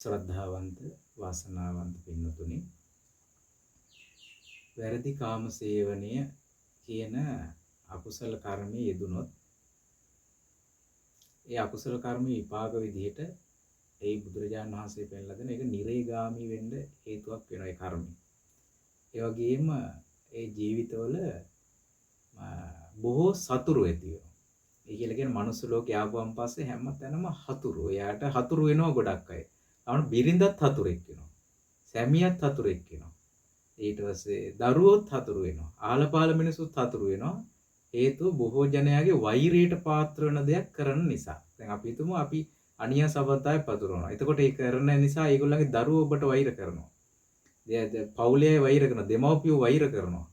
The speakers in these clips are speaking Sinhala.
ශ්‍රද්ධාවන්ත වාසනාවන්ත පින්නතුනි වැරදි කාම සේවනය කියන අකුසල කර්මයේ යෙදුනොත් ඒ අකුසල කර්ම විපාක විදිහට ඒ බුදුරජාණන් වහන්සේ පෙන්ලා දෙන එක නිරේගාමී වෙන්න හේතුවක් වෙනවා ඒ කර්මය. ඒ වගේම ඒ ජීවිතවල බොහෝ සතුරු ඇති වෙනවා. ඒ කියලා කියන්නේ මනුස්ස ලෝකේ ආපුවන් පස්සේ හැම තැනම හතුරු. එයාට හතුරු වෙනවා ගොඩක් අය. අවුන් බිරිඳත් හතුරෙක් වෙනවා. සැමියාත් හතුරෙක් වෙනවා. ඊට පස්සේ දරුවෝත් හතුරු වෙනවා. ආලපාල මිනිසුත් හතුරු වෙනවා. හේතුව බොහෝ ජනයාගේ වෛරයට පාත්‍ර වෙන දෙයක් කරන නිසා. දැන් අපි හිතමු අපි අනියා සබතයි පතුරවනවා. එතකොට ඒ කරන නිසා ඒගොල්ලන්ගේ දරුවෝ ඔබට වෛර කරනවා. පවුලේ වෛර කරනවා. දෙමව්පියෝ වෛර කරනවා.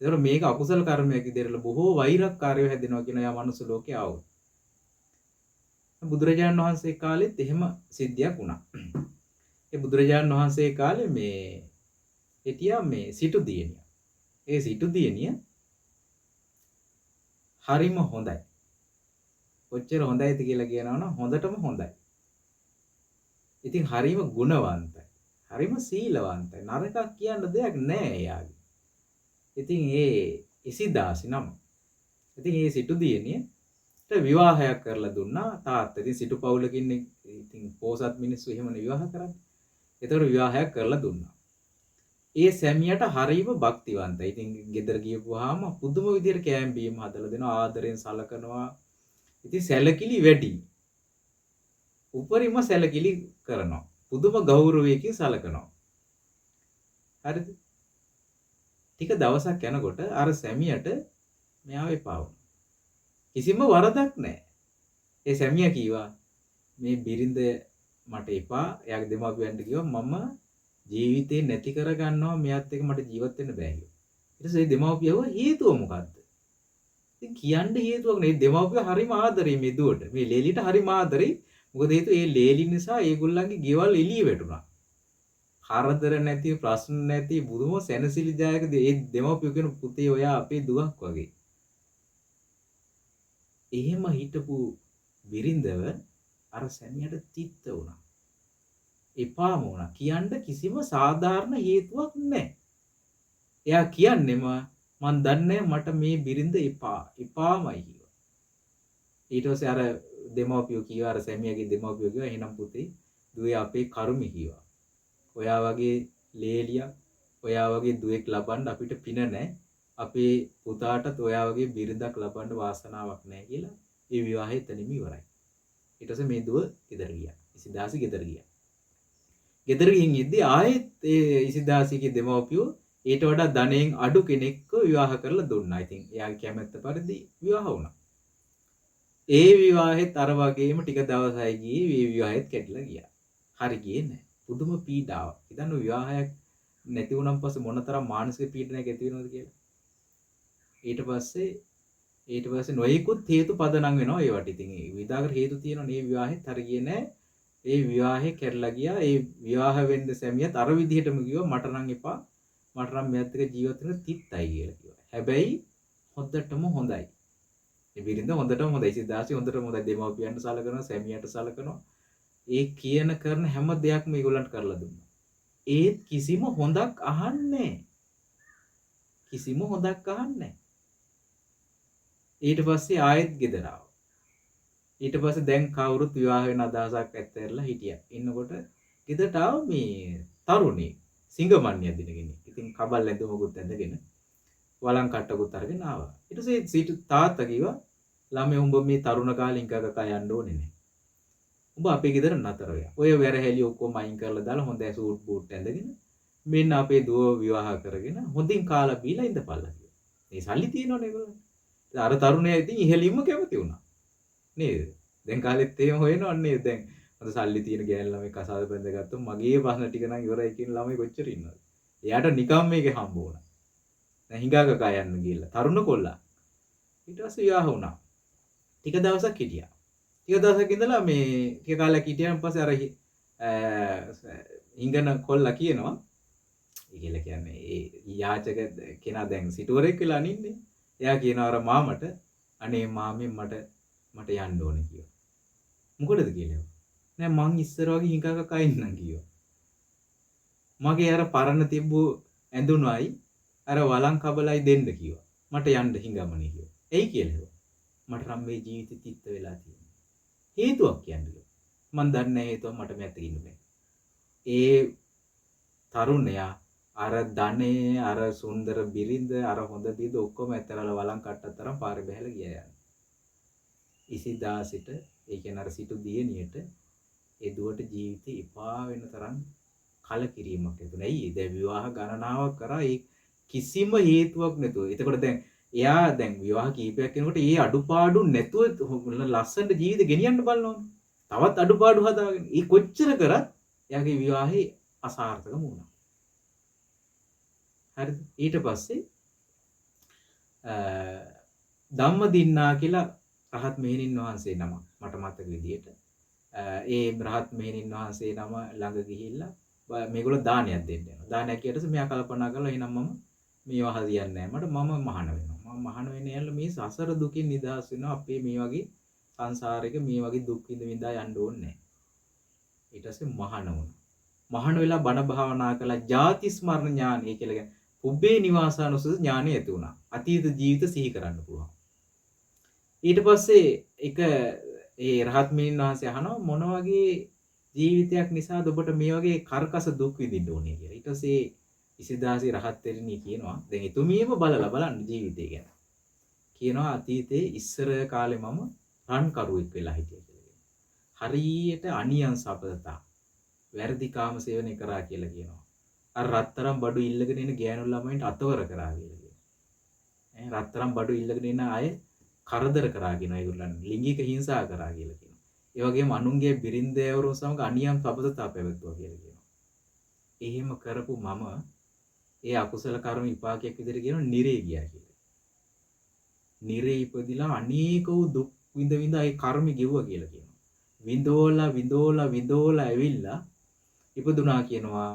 ඒතර මේක අකුසල කර්මයක් විදිහට බොහෝ වෛරක්කාරයෝ හැදෙනවා කියන යා මනුස්ස ලෝකේ ආවොත්. බුදුරජාණන් වහන්සේ කාලෙත් එහෙම සිද්ධියක් වුණා. ඒ බුදුරජාණන් වහන්සේ කාලේ මේ හිටියා මේ සිටු දියණිය. ඒ සිටු දියණිය හරිම හොඳයි. කොච්චර හොඳයිද කියලා කියනවනම් හොඳටම හොඳයි. ඉතින් හරිම ගුණවන්තයි. හරිම සීලවන්තයි. නරකක් කියන්න දෙයක් නැහැ එයාගේ. ඉතින් ඒ ඉසිදාසි නම. ඉතින් ඒ සිටු දියණියට විවාහයක් කරලා දුන්නා තාත්තා. ඉතින් සිටු පවුලකින් ඉතින් පොසත් මිනිස්සු එහෙමනේ විවාහ කරන්නේ. ඒතකොට විවාහයක් කරලා දුන්නා. ඒ සැමියාට හරීම භක්තිවන්තයි. ඉතින් ගෙදර ගියපුවාම පුදුම විදියට කෑම බීම හදලා දෙනවා, ආදරෙන් සලකනවා. ඉතින් සැලකිලි වැඩි. උපරිම සැලකිලි කරනවා. පුදුම ගෞරවයකින් සලකනවා. හරිද? ටික දවසක් යනකොට අර සැමියාට මෙයාව එපා වුණා. කිසිම වරදක් නැහැ. ඒ සැමියා කීවා මේ බිරිඳ මට එපා. එයාගේ දෙමාපියන්ට කිව්වා මම ජීවිතේ නැති කර ගන්නවා මෙයාත් එක්ක මට ජීවත් වෙන්න බෑ කියලා. ඊට පස්සේ දෙමාපියව හේතුව මොකද්ද? ඉතින් කියන්න හේතුවක් නේ. දෙමාපිය හරිම ආදරේ මේ දුවට. මේ ලේලිට හරිම ආදරේ. මොකද හේතුව ඒ ලේලි නිසා ඒගොල්ලන්ගේ ගෙවල් එළිය වැටුණා. කරදර නැති ප්‍රශ්න නැති බුදුම සැනසිලිදායක ඒ දෙමාපිය කියන පුතේ ඔයා අපේ දුවක් වගේ. එහෙම හිටපු බිරිඳව අර සැමියාට තිත්ත වුණා. එපාම වුණා. කියන්න කිසිම සාධාරණ හේතුවක් නැහැ. එයා කියන්නේම මන් දන්නේ මට මේ බිරිඳ එපා. එපාමයි කිව්වා. ඊට පස්සේ අර දෙමව්පියෝ කිව්වා අර සැමියාගේ දෙමව්පියෝ කිව්වා එහෙනම් පුතේ දුවේ අපේ කර්මය කිව්වා. ඔයා වගේ ලේලියක් ඔයා වගේ දුවෙක් ලබන්න අපිට පින නැහැ. අපේ පුතාටත් ඔයා වගේ බිරිඳක් ලබන්න වාසනාවක් නැහැ කියලා ඒ විවාහය එතනින්ම ඉවරයි. ඊට පස්සේ මේ දුව ගෙදර ගියා. ඉසිදාසි ගෙදර ගියා. ගෙදර ගිහින් ඉද්දි ආයෙත් ඒ ඉසිදාසිගේ දෙමව්පියෝ ඊට වඩා ධනෙන් අඩු කෙනෙක්ව විවාහ කරලා දුන්නා. ඉතින් එයාගේ කැමැත්ත පරිදි විවාහ වුණා. ඒ විවාහෙත් අර වගේම ටික දවසයි ගියේ මේ විවාහෙත් කැඩිලා ගියා. හරි ගියේ නැහැ. පුදුම පීඩාවක්. ඉතින් විවාහයක් නැති වුණාන් පස්සේ මොනතරම් මානසික පීඩනයක් ඇති වෙනවද කියලා. ඊට පස්සේ නොයෙකුත් හේතු පදනම් වෙනවා ඒවට. ඉතින් ඒ විවිධාකාර හේතු තියෙනවා. මේ විවාහෙත් හරි ගියේ නැහැ. ඒ විවාහේ කැඩලා ගියා. ඒ විවාහ වෙන්න සැමියාත් අර විදිහටම කිව්වා මට නම් එපා. මට නම් මෙයාත් එක්ක ජීවත් වෙන්න තිත්තයි කියලා කිව්වා. හැබැයි හොඳටම හොඳයි. ඒ බිරිඳ හොඳටම හොඳයි. සිතාසි හොඳටම හොඳයි. දෙමව්පියන්ට සලකනවා, සැමියාට සලකනවා. ඒ කියන කරන හැම දෙයක්ම ඒගොල්ලන්ට කරලා දුන්නා. ඒත් කිසිම හොඳක් අහන්නේ කිසිම හොඳක් අහන්නේ ඊට පස්සේ ආයෙත් ගෙදර ආවා. ඊට පස්සේ දැන් කවුරුත් විවාහ වෙන අදහසක් ඇත්තැරලා හිටියා. ඉන්නකොට ගෙදරට ආව මේ තරුණී සිංගමන්‍ය දිනගෙන. ඉතින් කබල් ඇඳුමකුත් ඇඳගෙන වළං කට්ටකුත් අරගෙන ආවා. ඊට පස්සේ සීතු තාත්තා කිව්වා ළමයි උඹ මේ තරුණ කාලේ ඉංගකකා යන්න ඕනේ නැහැ. උඹ අපේ ගෙදර නතර වෙලා. ඔය වැරහැලි ඔක්කොම අයින් කරලා දාලා හොඳ සූට් බූට් ඇඳගෙන මෙන්න අපේ දුව විවාහ කරගෙන හොඳින් කාලා බීලා ඉඳපල්ලා කිව්වා. මේ සල්ලි තියෙනවනේ ඒගොල්ලෝ. අර තරුණයා ඉතින් ඉහෙලින්ම කැමති වුණා. නේද? දැන් කාලෙත් එහෙම හොයනවන්නේ දැන් හොඳ සල්ලි තියෙන ගෑනු ළමයි කසාද බැඳගත්තොත් මගේ ප්‍රශ්න ටික නම් ඉවරයි කියන ළමයි කොච්චර ඉන්නවද? එයාට නිකම් මේකේ හම්බ වුණා. දැන් හිඟාකකා යන්න ගිහලා තරුණ කොල්ලා. ඊට පස්සේ විවාහ වුණා. ටික දවසක් හිටියා. ටික දවසක් ඉඳලා මේ ටික කාලයක් හිටියන් පස්සේ අර හිඟන කොල්ලා කියනවා ඒ කියලා කියන්නේ ඒ යාචක කෙනා දැන් සිටුවරෙක් වෙලා අනින්නේ. එයා කියනවා අර මාමට අනේ මාමෙන් මට යන්න ඕනේ කියලා. මොකටද කියලා. නෑ මං ඉස්සර වගේ හිඟක කයින්නම් කිව්වා. මගේ අර පරණ තිබ්බු ඇඳුනයි අර වලං කබලයි දෙන්න කිව්වා. මට යන්න හිඟමනේ කිව්වා. එයි කියලා. මට නම් මේ ජීවිතෙ තිත්ත වෙලා තියෙනවා. හේතුවක් කියන්නේ. මං දන්නේ නැහැ හේතුව මට මැත්ත ඉන්නේ. ඒ තරුණයා අර ධනේ අර සුන්දර බිරිඳ අර හොඳ බිරිඳ ඔක්කොම ඇතරලා වලං කට්ටක් තරම් පාරේ බහැලා ගියා යන්නේ. ඉසිදාසිට ඒ කියන්නේ අර සිටු දියණියට ඒ දුවට ජීවිතේ එපා වෙන තරම් කලකිරීමක් ඇතුණා. ඇයි? දැන් විවාහ ගණනාවක් කරා ඒ කිසිම හේතුවක් නැතුව. එතකොට දැන් එයා දැන් විවාහ කීපයක් කරනකොට ඒ අඩුපාඩු නැතුව ලස්සනට ජීවිත ගෙනියන්න බලනවනේ. තවත් අඩුපාඩු හදාගෙන. ඒ කොච්චර කරත් එයාගේ විවාහේ අසාර්ථකම වුණා. හරිද? ඊට පස්සේ ධම්මදින්නා කියලා රහත් මෙහෙණින් වහන්සේ නම මට මතක විදියට ඒ රහත් මෙහෙණින් වහන්සේ නම ළඟ ගිහිල්ලා මේගොල්ලෝ දානයක් දෙන්න යනවා. දානයක් කියනකොට මෙයා කල්පනා කරලා එහෙනම් මම මේවා හරියන්නේ නැහැ. මම මහාන වෙනවා. මම මහාන වෙන්නේ නැල්ල මේ සසර දුකින් නිදහස් වෙනවා. අපේ මේ වගේ සංසාරයක මේ වගේ දුක් විඳ විඳා යන්න ඕනේ නැහැ. ඊට පස්සේ මහාන වුණා. මහාන වෙලා බණ භාවනා කළා. ජාති ස්මරණ ඥානය කියලා කියන්නේ පුබ්බේ නිවාසානුසුත ඥානය ඇති වුණා. අතීත ජීවිත සිහි කරන්න පුළුවන්. ඊට පස්සේ එක ඒ රහත් මෙහෙණින් වහන්සේ අහනවා මොන වගේ ජීවිතයක් නිසාද ඔබට මේ වගේ කර්කස දුක් විඳින්න ඕනේ කියලා. ඊට පස්සේ ඉසිදාසි රහත් තෙරණිය කියනවා දැන් එතුමියම බලලා බලන්න ජීවිතය ගැන. කියනවා අතීතේ ඉස්සර කාලේ මම රන් කරුවෙක් වෙලා හිටියා කියලා. හරියට අනියන් සපදතා වැරදි කාම සේවනය කරා කියලා කියනවා. අර රත්තරන් බඩු ඉල්ලගෙන ඉන්න ගෑනු ළමයින්ට අතවර කරා කියලා කියනවා. රත්තරන් බඩු ඉල්ලගෙන ඉන්න අය කරදර කරා කියනවා ඒගොල්ලන් ලිංගික හිංසා කරා කියලා කියනවා. ඒ වගේම අනුන්ගේ බිරින්දෑවරුන් සමග අනියම් සබඳතා පැවැත්වුවා කියලා කියනවා. එහෙම කරපු මම ඒ අකුසල කර්ම විපාකයක් විදිහට කියනවා නිරේ ගියා කියලා. නිරේ ඉපදිලා අනේක වූ දුක් විඳ විඳ ඒ කර්ම ගෙවුවා කියලා කියනවා. විඳෝලා ඇවිල්ලා ඉපදුනා කියනවා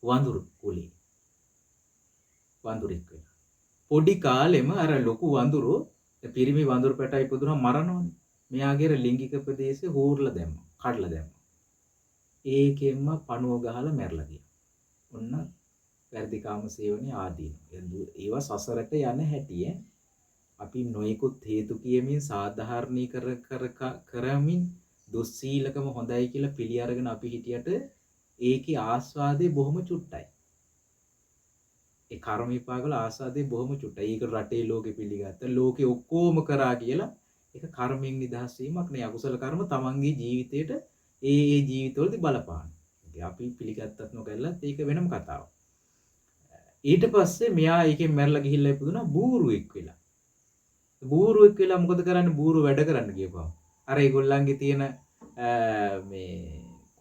වඳුරු කුලේ. වඳුරෙක් වෙලා. පොඩි කාලෙම අර ලොකු වඳුරු පිරිමි වඳුරු පැටයි ඉපදුනා මරනවනේ. මෙයාගේ ලිංගික ප්‍රදේශේ හූර්ලා දැම්මා. කඩලා දැම්මා. ඒකෙන්ම පණුව ගහලා මැරලා ගියා. ඔන්න වැරදි කාම සේවනයේ ආදීන. ඒවා සසරට යන හැටි අපි නොයෙකුත් හේතු කියමින් සාධාරණීකර කරමින් දුස්සීලකම හොඳයි කියලා පිළි අරගෙන අපි හිටියට ඒකේ ආස්වාදේ බොහොම චුට්ටයි. ඒ කර්ම විපාක වල ආස්වාදේ බොහොම චුට්ටයි. ඒක රටේ ලෝකෙ පිළිගත්ත. ලෝකෙ ඔක්කොම කරා කියලා ඒක කර්මයෙන් නිදහස් වීමක් නේ. අකුසල කර්ම තමන්ගේ ජීවිතේට ඒ ජීවිතවලදී බලපාන. අපි පිළිගත්තත් නොකැලලත් ඒක වෙනම කතාවක්. ඊට පස්සේ මෙයා ඒකෙන් මැරලා ගිහිල්ලා ඉපදුනා බූරුවෙක් වෙලා. බූරුවෙක් වෙලා මොකද කරන්නේ? බූරු වැඩ කරන්න ගියපුවා. අර ඒගොල්ලන්ගේ තියෙන මේ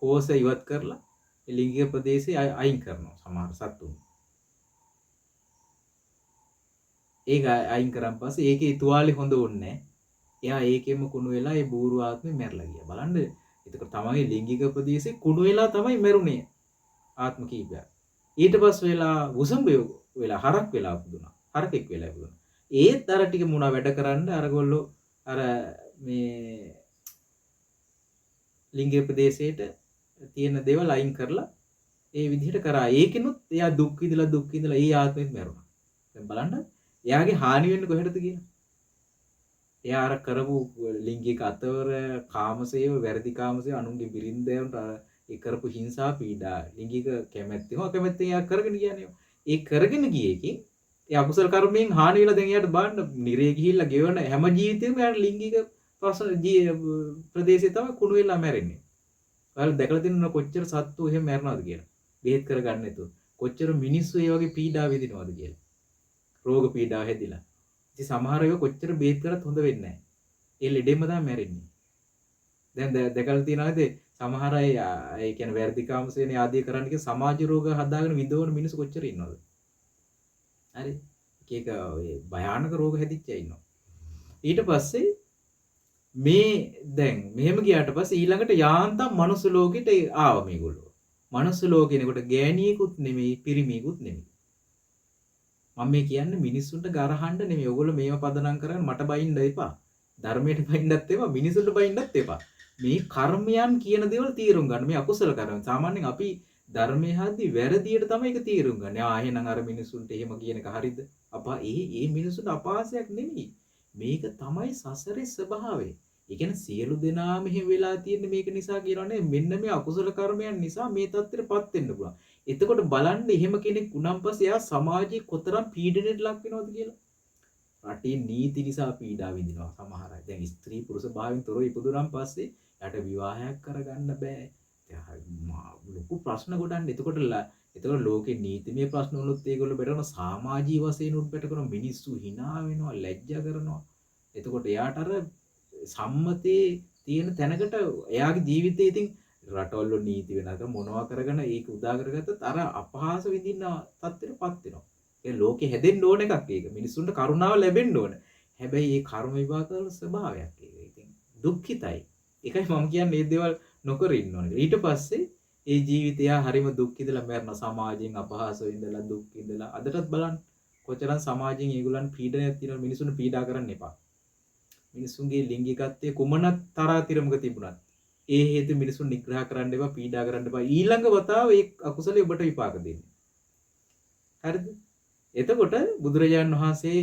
කෝෂ ඉවත් කරලා ලිංගික ප්‍රදේශය අයින් කරනවා සමහර සත්තුන්. ඒක අයින් කරන් පස්සේ ඒකේ තුවාලේ හොඳ වුන්නේ නැහැ. එයා ඒකෙම කුණු වෙලා ඒ බූරු ආත්මේ මැරලා ගියා. බලන්න එතකොට තමයි ලිංගික ප්‍රදේශේ කුණු වෙලා තමයි මැරුණේ ආත්ම කීපයක්. ඊට පස්සේ වෙලා උසඹය වෙලා හරක් වෙලා පුදුනා. හරකෙක් වෙලා පුදුනා. ඒත් අර ටික මුණා වැඩ කරන්න අරගොල්ලෝ අර මේ ලිංගික ප්‍රදේශයට තියෙන දේවල් අයින් කරලා ඒ විදිහට කරා. ඒකිනුත් එයා දුක් විඳලා ඒ ආත්මෙත් මැරුණා. දැන් බලන්න එයාගේ හානි වෙන්නේ කොහෙටද කියලා. එයා අර කරපු ලිංගික අතවර කාමසේව වැරදි කාමසේව අනුන්ගේ බිරින්දෑවන්ට ඒ කරපු හිංසා පීඩා ලිංගික කැමැත්තම අකමැත්තෙන් එයා කරගෙන ගියානේ. ඒ කරගෙන ගියේ එකෙන් ඒ අකුසල කර්මයෙන් හානි වෙලා දැන් එයාට බලන්න නිරේ ගිහිල්ලා ගෙවන හැම ජීවිතේම එයාට ලිංගික ප්‍රදේශේ තමයි කුණු වෙලා මැරෙන්නේ. ඔයාලා දැකලා තියෙනවද කොච්චර සත්තු එහෙම මැරනවද කියලා. බෙහෙත් කරගන්න නැතුව. කොච්චර මිනිස්සු ඒ වගේ පීඩා විඳිනවද කියලා. රෝග පීඩා හැදිලා. ඉතින් සමහර ඒවා කොච්චර බෙහෙත් කරත් හොඳ වෙන්නේ නැහැ. ඒ ලෙඩෙම තමයි මැරෙන්නේ. දැන් දැකලා තියෙනවද සමහර අය ඒ කියන්නේ වැරදි කාමසේනේ ආදී කරන්න කිය සමාජ රෝග හදාගෙන විඳවන මිනිස්සු කොච්චර ඉන්නවද? හරි. එක ඔය භයානක රෝග හැදිච්ච අය ඉන්නවා. ඊට පස්සේ මේ දැන් මෙහෙම ගියාට පස්සේ ඊළඟට යාන්තම් මනුස්ස ලෝකෙට ආවා මේගොල්ලෝ. මනුස්ස ලෝකෙනකොට ගෑණියෙකුත් නෙමෙයි පිරිමියෙකුත් නෙමෙයි. මම මේ කියන්නේ මිනිස්සුන්ට ගරහන්න නෙමෙයි. ඔයගොල්ලෝ මේව පදනම් කරගෙන මට බයින්න එපා. ධර්මයට බයින්නත් එපා, මිනිසුන්ට බයින්නත් එපා. මේ කර්මයන් කියන දේවල් තීරුම් ගන්න. මේ අකුසල කර්ම. සාමාන්‍යයෙන් අපි ධර්මයේ හද්දි වැරදියට තමයි ඒක තීරුම් ගන්න. එහෙනම් අර මිනිසුන්ට එහෙම කියන එක හරිද? ඒ මිනිසුන්ට අපහාසයක් නෙමෙයි. මේක තමයි සසරේ ස්වභාවය. ඒ කියන්නේ සියලු දෙනාම එහෙම වෙලා තියෙන්නේ මේක නිසා කියනවනේ මෙන්න මේ අකුසල කර්මයන් නිසා මේ தත්ත්වෙටපත් වෙන්න පුළුවන්. එතකොට බලන්න එහෙම කෙනෙක් වුණාන් පස්සේ එයා සමාජයේ කොතරම් පීඩනයට ලක් වෙනවද කියලා. රටේ නීති නිසා පීඩා විඳිනවා සමහර අය. දැන් ස්ත්‍රී පුරුෂ භාවයෙන් තොරව ඉපදුනන් පස්සේ යාට විවාහයක් කරගන්න බෑ. ලොකු ප්‍රශ්න ගොඩක්. එතකොට ලෝකේ නීතිමය ප්‍රශ්න වලුත් ඒගොල්ලෝ බැටරන සමාජීය වශයෙන් උත් බැට කරන මිනිස්සු hina වෙනවා, ලැජ්ජා කරනවා. එතකොට එයාට අර සම්මතයේ තියෙන තැනකට එයාගේ ජීවිතේ ඉතින් රටවල නීති වෙනක මොනවා කරගෙන ඒක උදා කරගත්තත් අර අපහාස විඳින්න තත්ත්වෙටපත් වෙනවා. ඒ ලෝකේ හැදෙන්න ඕන එකක් ඒක. මිනිස්සුන්ට කරුණාව ලැබෙන්න ඕන. හැබැයි ඒ කර්ම විපාක වල ස්වභාවයක් ඒක. ඉතින් දුක්ඛිතයි. ඒකයි මම කියන්නේ මේ දේවල් නොකර ඉන්න ඕනේ. ඊට පස්සේ ඒ ජීවිතය හරිම දුක් ඉඳලා මැරෙන සමාජයෙන් අපහාස විඳලා දුක් ඉඳලා අදටත් බලන්න කොතරම් සමාජයෙන් ඒගොල්ලන් පීඩනයක් තියෙනවා. මිනිස්සුන්ට පීඩා කරන්න එපා. මිනිස්සුන්ගේ ලිංගිකත්වයේ කුමන තරාතිරමක තිබුණත් ඒ හේතු මිනිස්සුන් නිග්‍රහ කරන්න එපා, පීඩා කරන්න එපා. ඊළඟ වතාව ඒ අකුසලයේ ඔබට විපාක දෙන්නේ. හරිද? එතකොට බුදුරජාණන් වහන්සේ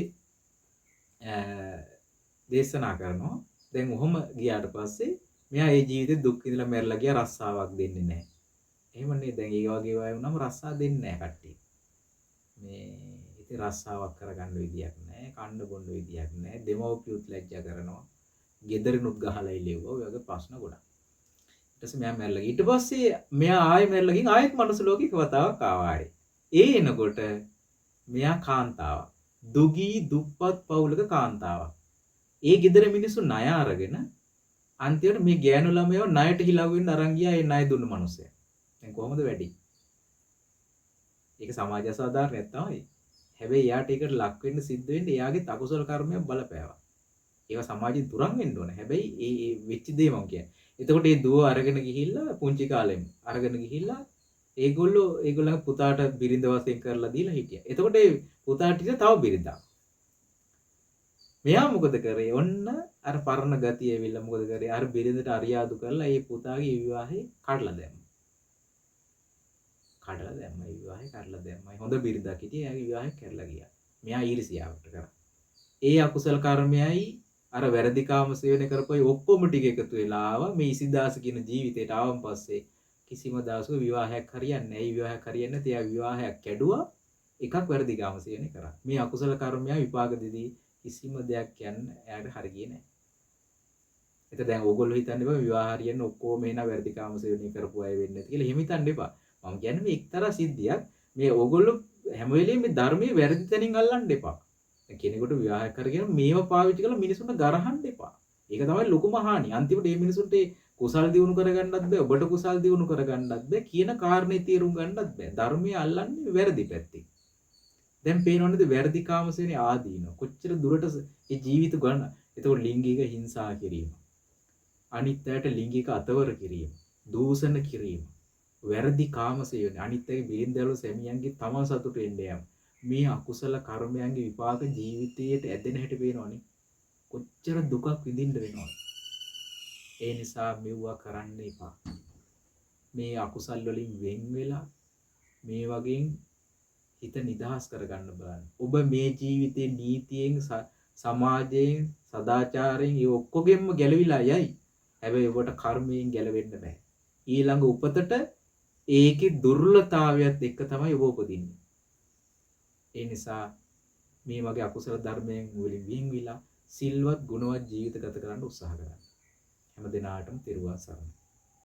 දේශනා කරනවා දැන් ඔහොම ගියාට පස්සේ මෙයා ඒ ජීවිතේ දුක් විඳලා මැරලා ගියා රස්සාවක් දෙන්නේ නැහැ. එහෙමනේ දැන් ඒ වගේ අය වුණාම රස්සා දෙන්නේ නැහැ කට්ටිය. මේ ඉතින් රස්සාවක් කරගන්න විදියක් නැහැ, කන්න බොන්න විදියක් නැහැ, දෙමව්පියොත් ලැජ්ජා කරනවා, ගෙදරිනුත් ගහලා ඉලෙව්වා. ඔය වගේ ප්‍රශ්න ගොඩක්. ඊට පස්සේ මෙයා මැරලා ගියා. ඊට පස්සේ මෙයා ආයෙ මැරලා ගිහින් ආයෙත් මනුස්ස ලෝකෙක වතාවක් ආවා ආයෙ. ඒ එනකොට මෙයා කාන්තාවක්. දුගී දුප්පත් පවුලක කාන්තාවක්. ඒ ගෙදර මිනිස්සු ණය අරගෙන අන්තිමට මේ ගෑනු ළමයව ණයට හිලව් වෙන්න අරන් ගියා ඒ ණය දුන්න මිනිස්සයා. දැන් කොහොමද වැඩි? ඒක සමාජ අසාධාරණයක් තමයි. හැබැයි එයාට ඒකට ලක් වෙන්න සිද්ධ වෙන්නේ එයාගේ අකුසල කර්මයක් බලපෑවා. ඒවා සමාජයෙන් දුරන් වෙන්න ඕන. හැබැයි ඒ වෙච්ච දේ මම කියන්නේ. එතකොට මේ දුව අරගෙන ගිහිල්ලා පුංචි කාලෙම අරගෙන ගිහිල්ලා ඒගොල්ලන් පුතාට බිරිඳ වශයෙන් කරලා දීලා හිටියා. එතකොට ඒ පුතාට ඉතින් තව බිරිඳක්. මෙයා මොකද කරේ? ඔන්න අර පරණ ගතිය ඇවිල්ලා මොකද කරේ? අර බිරිඳට අරියාදු කරලා ඒ පුතාගේ විවාහේ කඩලා දැම්මා. විවාහේ කඩලා දැම්මා. හොඳ බිරිඳක් හිටියේ. එයාගේ විවාහය කැඩලා ගියා. මෙයා ඊර්ෂියාවට කරා. ඒ අකුසල කර්මයයි අර වැරදිකාම සේවනය කරපුවයි ඔක්කොම ටික එකතු වෙලා ආවා. මේ ඉසිදාස කියන ජීවිතයට ආවන් පස්සේ කිසිම දවසක විවාහයක් හරියන්නේ නැහැ. ඒ විවාහයක් හරියන්නේ නැති. එයා විවාහයක් කැඩුවා. එකක් වැරදිකාම සේවනය කරා. මේ අකුසල කර්මය විපාක දෙදී කිසිම දෙයක් කියන්න එයාට හරියන්නේ නැහැ. එතකොට දැන් ඕගොල්ලෝ හිතන්න එපා විවාහ හරියන්න ඔක්කොම එන වැරදිකාම සේවනය කරපු අය වෙන්නේ නැති කියලා. එහෙම හිතන්න එපා. මම කියන්නේ මේ එක්තරා සිද්ධියක්. මේ ඕගොල්ලෝ හැම වෙලෙම මේ ධර්මයේ වැරදි තැනින් අල්ලන්න එපා. කෙනෙකුට විවාහයක් කරගෙන මේව පාවිච්චි කරලා මිනිසුන්ට ගරහන්න එපා. ඒක තමයි ලොකුම හානිය. අන්තිමට මේ මිනිසුන්ට කුසල් දියුණු කරගන්නත් බෑ, ඔබට කුසල් දියුණු කරගන්නත් බෑ කියන කාරණේ තීරුම් ගන්නත් බෑ. ධර්මයේ අල්ලන්නේ වැරදි පැත්තෙන්. දැන් පේනවනේද වැරදි කාමසේනේ ආදීන. කොච්චර දුරට මේ ජීවිත ගන්න. ඒතකොට ලිංගික හිංසා කිරීම. අනිත් අයට ලිංගික අතවර කිරීම, දූෂණ කිරීම. වැරදි කාමසේවනේ අනිත් අයගේ බිරින්දවල සැමියන්ගේ තමන් සතුට වෙන්න යාම. මේ අකුසල කර්මයන්ගේ විපාක ජීවිතයට ඇදෙන හැටි පේනවනේ. කොච්චර දුකක් විඳින්න වෙනවද? ඒ නිසා මෙව්වා කරන්න එපා. මේ අකුසල් වලින් වෙන් වෙලා මේ වගේ හිත නිදහස් කරගන්න බලන්න. ඔබ මේ ජීවිතේ නීතියෙන් සමාජයෙන් සදාචාරයෙන් ඒ ඔක්කොගෙම ගැලවිලා යයි. හැබැයි ඔබට කර්මයෙන් ගැලවෙන්න බෑ. ඊළඟ උපතට ඒකේ දුර්වලතාවයත් එක්ක තමයි ඔබ උපදින්නේ. ඒ නිසා මේ වගේ අකුසල ධර්මයෙන් වලින් වින්විලා සිල්වත් ගුණවත් ජීවිත ගත කරන්න උත්සාහ කරන්න. හැම දිනාටම තෙරුවන් සරණයි.